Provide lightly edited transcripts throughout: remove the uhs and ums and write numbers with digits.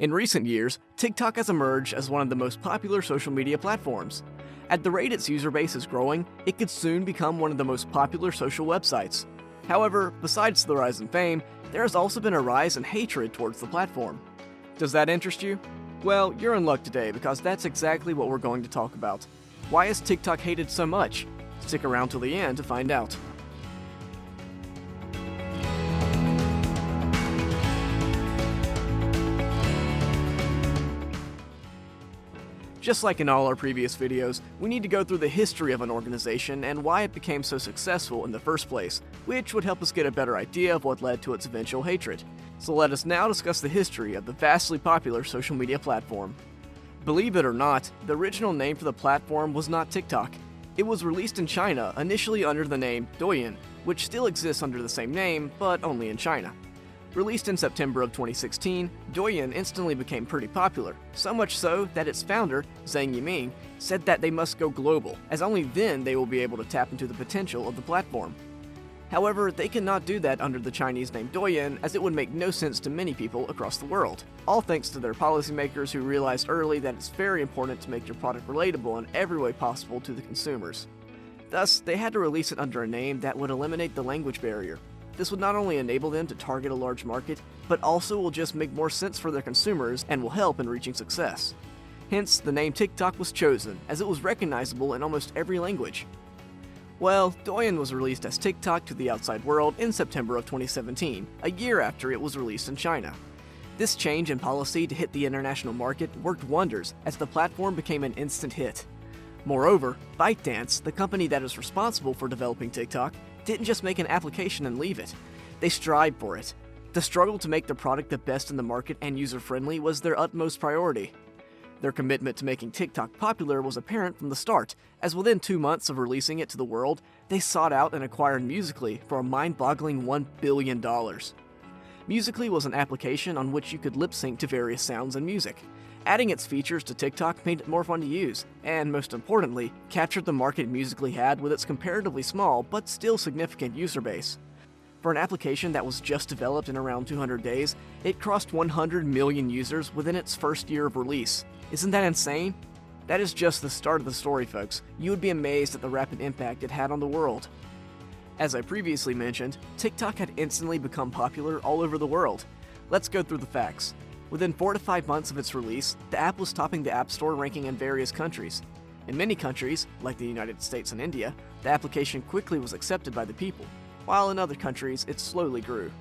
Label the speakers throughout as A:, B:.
A: In recent years, TikTok has emerged as one of the most popular social media platforms. At the rate its user base is growing, it could soon become one of the most popular social websites. However, besides the rise in fame, there has also been a rise in hatred towards the platform. Does that interest you? Well, you're in luck today because that's exactly what we're going to talk about. Why is TikTok hated so much? Stick around till the end to find out. Just like in all our previous videos, we need to go through the history of an organization and why it became so successful in the first place, which would help us get a better idea of what led to its eventual hatred. So let us now discuss the history of the vastly popular social media platform. Believe it or not, the original name for the platform was not TikTok. It was released in China initially under the name Douyin, which still exists under the same name, but only in China. Released in September of 2016, Douyin instantly became pretty popular, so much so that its founder, Zhang Yiming, said that they must go global, as only then they will be able to tap into the potential of the platform. However, they cannot do that under the Chinese name Douyin, as it would make no sense to many people across the world, all thanks to their policymakers who realized early that it's very important to make your product relatable in every way possible to the consumers. Thus, they had to release it under a name that would eliminate the language barrier. This would not only enable them to target a large market, but also will just make more sense for their consumers and will help in reaching success. Hence, the name TikTok was chosen, as it was recognizable in almost every language. Well, Douyin was released as TikTok to the outside world in September of 2017, a year after it was released in China. This change in policy to hit the international market worked wonders as the platform became an instant hit. Moreover, ByteDance, the company that is responsible for developing TikTok, didn't just make an application and leave it. They strived for it. The struggle to make the product the best in the market and user-friendly was their utmost priority. Their commitment to making TikTok popular was apparent from the start, as within 2 months of releasing it to the world, they sought out and acquired Musical.ly for a mind-boggling $1 billion. Musical.ly was an application on which you could lip-sync to various sounds and music. Adding its features to TikTok made it more fun to use, and most importantly, captured the market Musical.ly had with its comparatively small but still significant user base. For an application that was just developed in around 200 days, it crossed 100 million users within its first year of release. Isn't that insane? That is just the start of the story, folks. You would be amazed at the rapid impact it had on the world. As I previously mentioned, TikTok had instantly become popular all over the world. Let's go through the facts. Within 4 to 5 months of its release, the app was topping the App Store ranking in various countries. In many countries, like the United States and India, the application quickly was accepted by the people, while in other countries, it slowly grew.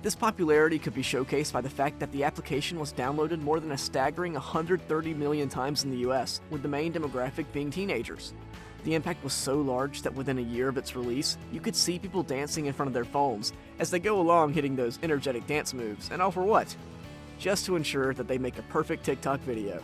A: This popularity could be showcased by the fact that the application was downloaded more than a staggering 130 million times in the US, with the main demographic being teenagers. The impact was so large that within a year of its release, you could see people dancing in front of their phones as they go along hitting those energetic dance moves, and all for what? Just to ensure that they make a perfect TikTok video.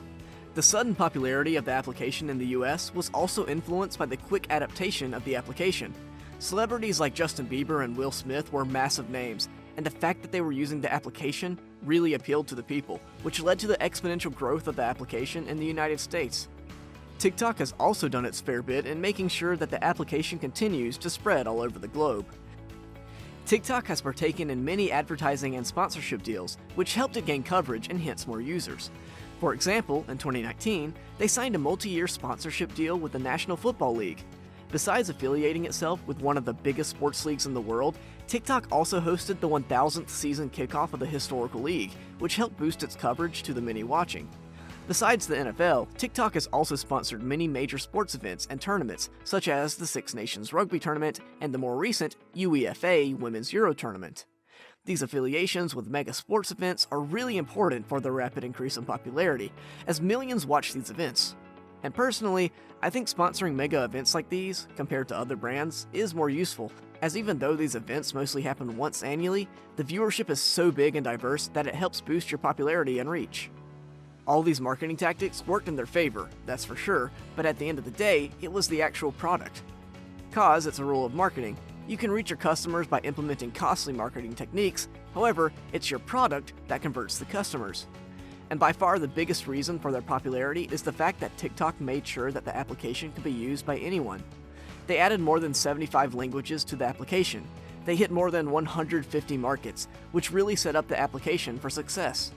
A: The sudden popularity of the application in the US was also influenced by the quick adaptation of the application. Celebrities like Justin Bieber and Will Smith were massive names, and the fact that they were using the application really appealed to the people, which led to the exponential growth of the application in the United States. TikTok has also done its fair bit in making sure that the application continues to spread all over the globe. TikTok has partaken in many advertising and sponsorship deals, which helped it gain coverage and hence more users. For example, in 2019, they signed a multi-year sponsorship deal with the National Football League. Besides affiliating itself with one of the biggest sports leagues in the world, TikTok also hosted the 1000th season kickoff of the historical league, which helped boost its coverage to the many watching. Besides the NFL, TikTok has also sponsored many major sports events and tournaments, such as the Six Nations Rugby Tournament and the more recent UEFA Women's Euro Tournament. These affiliations with mega sports events are really important for the rapid increase in popularity, as millions watch these events. And personally, I think sponsoring mega events like these, compared to other brands, is more useful, as even though these events mostly happen once annually, the viewership is so big and diverse that it helps boost your popularity and reach. All these marketing tactics worked in their favor, that's for sure, but at the end of the day, it was the actual product. 'Cause it's a rule of marketing, you can reach your customers by implementing costly marketing techniques, however, it's your product that converts the customers. And by far the biggest reason for their popularity is the fact that TikTok made sure that the application could be used by anyone. They added more than 75 languages to the application. They hit more than 150 markets, which really set up the application for success.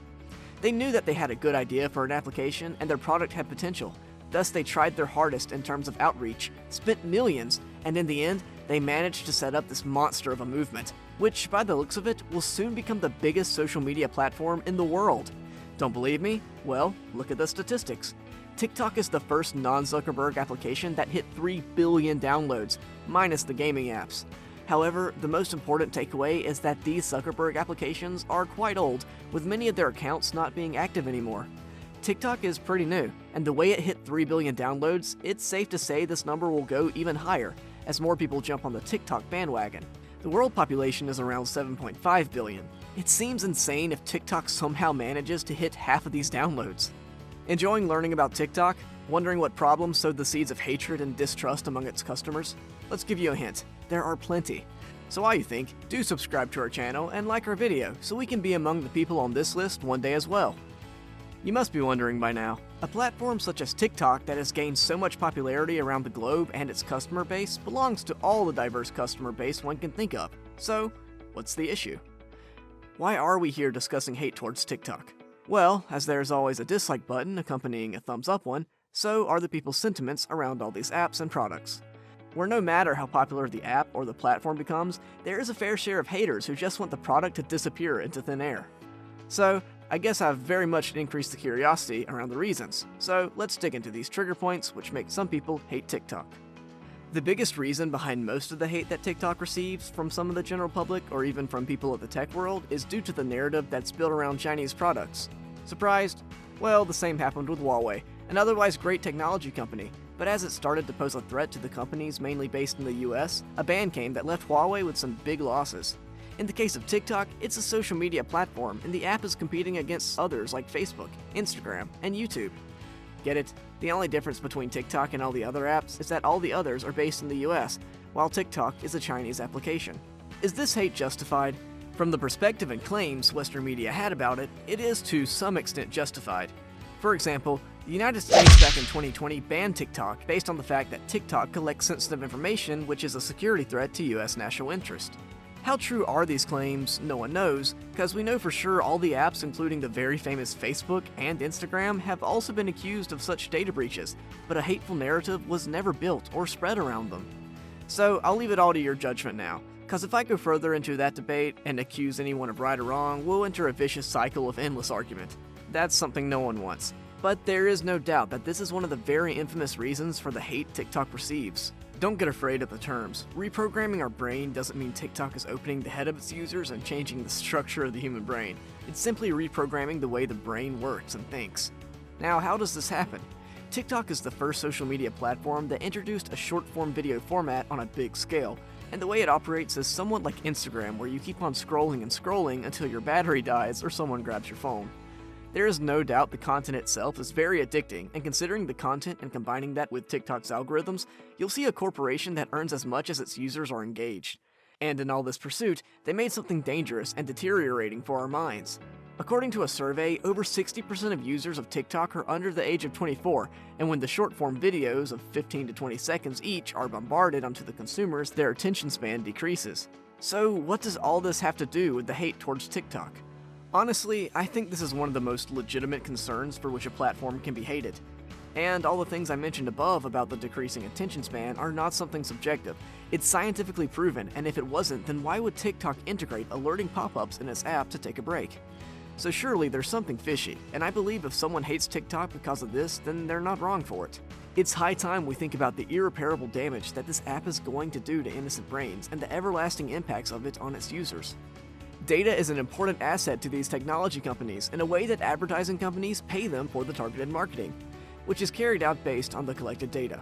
A: They knew that they had a good idea for an application and their product had potential. Thus, they tried their hardest in terms of outreach, spent millions, and in the end, they managed to set up this monster of a movement, which, by the looks of it, will soon become the biggest social media platform in the world. Don't believe me? Well, look at the statistics. TikTok is the first non-Zuckerberg application that hit 3 billion downloads, minus the gaming apps. However, the most important takeaway is that these Zuckerberg applications are quite old, with many of their accounts not being active anymore. TikTok is pretty new, and the way it hit 3 billion downloads, it's safe to say this number will go even higher, as more people jump on the TikTok bandwagon. The world population is around 7.5 billion. It seems insane if TikTok somehow manages to hit half of these downloads. Enjoying learning about TikTok? Wondering what problems sowed the seeds of hatred and distrust among its customers? Let's give you a hint. There are plenty. So while you think, do subscribe to our channel and like our video so we can be among the people on this list one day as well. You must be wondering by now, a platform such as TikTok that has gained so much popularity around the globe and its customer base belongs to all the diverse customer base one can think of. So, what's the issue? Why are we here discussing hate towards TikTok? Well, as there's always a dislike button accompanying a thumbs up one, so are the people's sentiments around all these apps and products. Where no matter how popular the app or the platform becomes, there is a fair share of haters who just want the product to disappear into thin air. So, I guess I've very much increased the curiosity around the reasons, so let's dig into these trigger points which make some people hate TikTok. The biggest reason behind most of the hate that TikTok receives from some of the general public or even from people of the tech world is due to the narrative that's built around Chinese products. Surprised? Well, the same happened with Huawei, an otherwise great technology company, but as it started to pose a threat to the companies mainly based in the US, a ban came that left Huawei with some big losses. In the case of TikTok, it's a social media platform, and the app is competing against others like Facebook, Instagram, and YouTube. Get it? The only difference between TikTok and all the other apps is that all the others are based in the US, while TikTok is a Chinese application. Is this hate justified? From the perspective and claims Western media had about it, it is to some extent justified. For example, the United States back in 2020 banned TikTok based on the fact that TikTok collects sensitive information, which is a security threat to US national interest. How true are these claims? No one knows, because we know for sure all the apps, including the very famous Facebook and Instagram, have also been accused of such data breaches, but a hateful narrative was never built or spread around them. So I'll leave it all to your judgment now, because if I go further into that debate and accuse anyone of right or wrong, we'll enter a vicious cycle of endless argument. That's something no one wants. But there is no doubt that this is one of the very infamous reasons for the hate TikTok receives. Don't get afraid of the terms. Reprogramming our brain doesn't mean TikTok is opening the head of its users and changing the structure of the human brain. It's simply reprogramming the way the brain works and thinks. Now, how does this happen? TikTok is the first social media platform that introduced a short-form video format on a big scale, and the way it operates is somewhat like Instagram, where you keep on scrolling and scrolling until your battery dies or someone grabs your phone. There is no doubt the content itself is very addicting, and considering the content and combining that with TikTok's algorithms, you'll see a corporation that earns as much as its users are engaged. And in all this pursuit, they made something dangerous and deteriorating for our minds. According to a survey, over 60% of users of TikTok are under the age of 24, and when the short-form videos of 15 to 20 seconds each are bombarded onto the consumers, their attention span decreases. So what does all this have to do with the hate towards TikTok? Honestly, I think this is one of the most legitimate concerns for which a platform can be hated. And all the things I mentioned above about the decreasing attention span are not something subjective. It's scientifically proven, and if it wasn't, then why would TikTok integrate alerting pop-ups in its app to take a break? So surely there's something fishy, and I believe if someone hates TikTok because of this, then they're not wrong for it. It's high time we think about the irreparable damage that this app is going to do to innocent brains and the everlasting impacts of it on its users. Data is an important asset to these technology companies in a way that advertising companies pay them for the targeted marketing, which is carried out based on the collected data.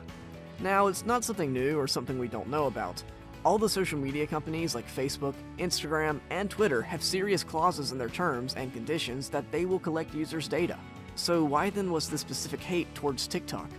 A: Now, it's not something new or something we don't know about. All the social media companies like Facebook, Instagram, and Twitter have serious clauses in their terms and conditions that they will collect users' data. So why then was this specific hate towards TikTok?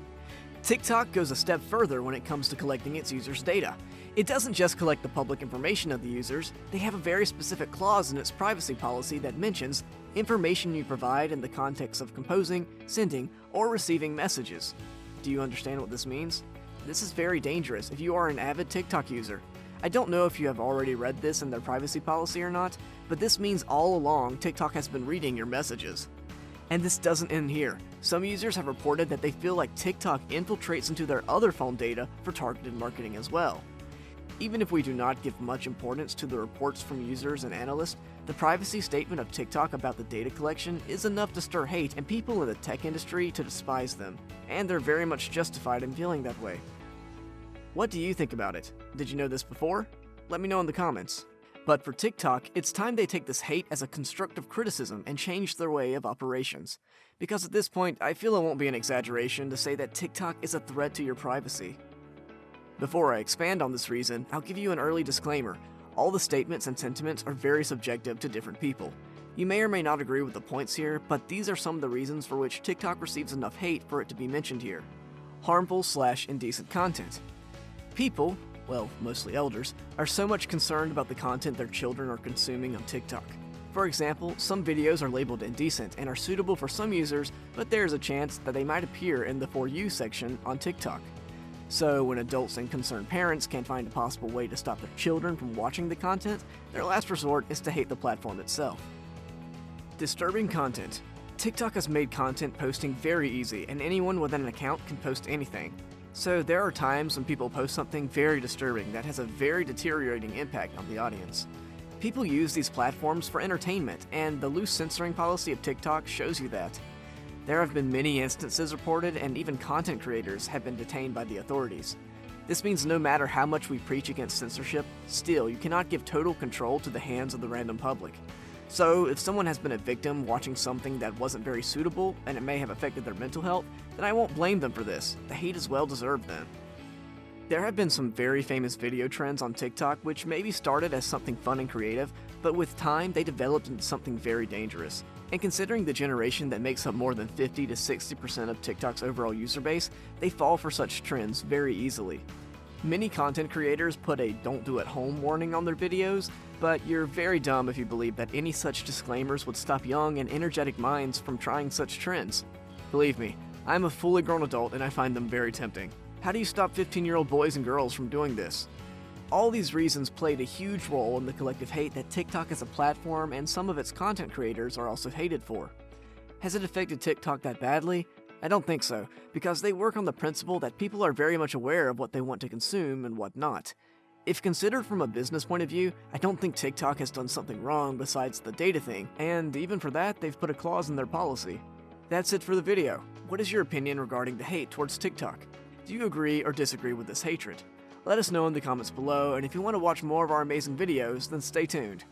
A: TikTok goes a step further when it comes to collecting its users' data. It doesn't just collect the public information of the users, they have a very specific clause in its privacy policy that mentions information you provide in the context of composing, sending, or receiving messages. Do you understand what this means? This is very dangerous if you are an avid TikTok user. I don't know if you have already read this in their privacy policy or not, but this means all along TikTok has been reading your messages. And this doesn't end here. Some users have reported that they feel like TikTok infiltrates into their other phone data for targeted marketing as well. Even if we do not give much importance to the reports from users and analysts, the privacy statement of TikTok about the data collection is enough to stir hate and people in the tech industry to despise them, and they're very much justified in feeling that way. What do you think about it? Did you know this before? Let me know in the comments. But for TikTok, it's time they take this hate as a constructive criticism and change their way of operations. Because at this point, I feel it won't be an exaggeration to say that TikTok is a threat to your privacy. Before I expand on this reason, I'll give you an early disclaimer. All the statements and sentiments are very subjective to different people. You may or may not agree with the points here, but these are some of the reasons for which TikTok receives enough hate for it to be mentioned here. Harmful/indecent content. People, well, mostly elders, are so much concerned about the content their children are consuming on TikTok. For example, some videos are labeled indecent and are suitable for some users, but there's a chance that they might appear in the For You section on TikTok. So when adults and concerned parents can't find a possible way to stop their children from watching the content, their last resort is to hate the platform itself. Disturbing content. TikTok has made content posting very easy, and anyone with an account can post anything. So there are times when people post something very disturbing that has a very deteriorating impact on the audience. People use these platforms for entertainment, and the loose censoring policy of TikTok shows you that. There have been many instances reported, and even content creators have been detained by the authorities. This means no matter how much we preach against censorship, still you cannot give total control to the hands of the random public. So if someone has been a victim watching something that wasn't very suitable and it may have affected their mental health, then I won't blame them for this. The hate is well deserved then. There have been some very famous video trends on TikTok which maybe started as something fun and creative, but with time they developed into something very dangerous. And considering the generation that makes up more than 50 to 60% of TikTok's overall user base, they fall for such trends very easily. Many content creators put a "don't do at home" warning on their videos, but you're very dumb if you believe that any such disclaimers would stop young and energetic minds from trying such trends. Believe me, I'm a fully grown adult and I find them very tempting. How do you stop 15-year-old boys and girls from doing this? All these reasons played a huge role in the collective hate that TikTok as a platform and some of its content creators are also hated for. Has it affected TikTok that badly? I don't think so, because they work on the principle that people are very much aware of what they want to consume and what not. If considered from a business point of view, I don't think TikTok has done something wrong besides the data thing, and even for that, they've put a clause in their policy. That's it for the video. What is your opinion regarding the hate towards TikTok? Do you agree or disagree with this hatred? Let us know in the comments below, and if you want to watch more of our amazing videos, then stay tuned.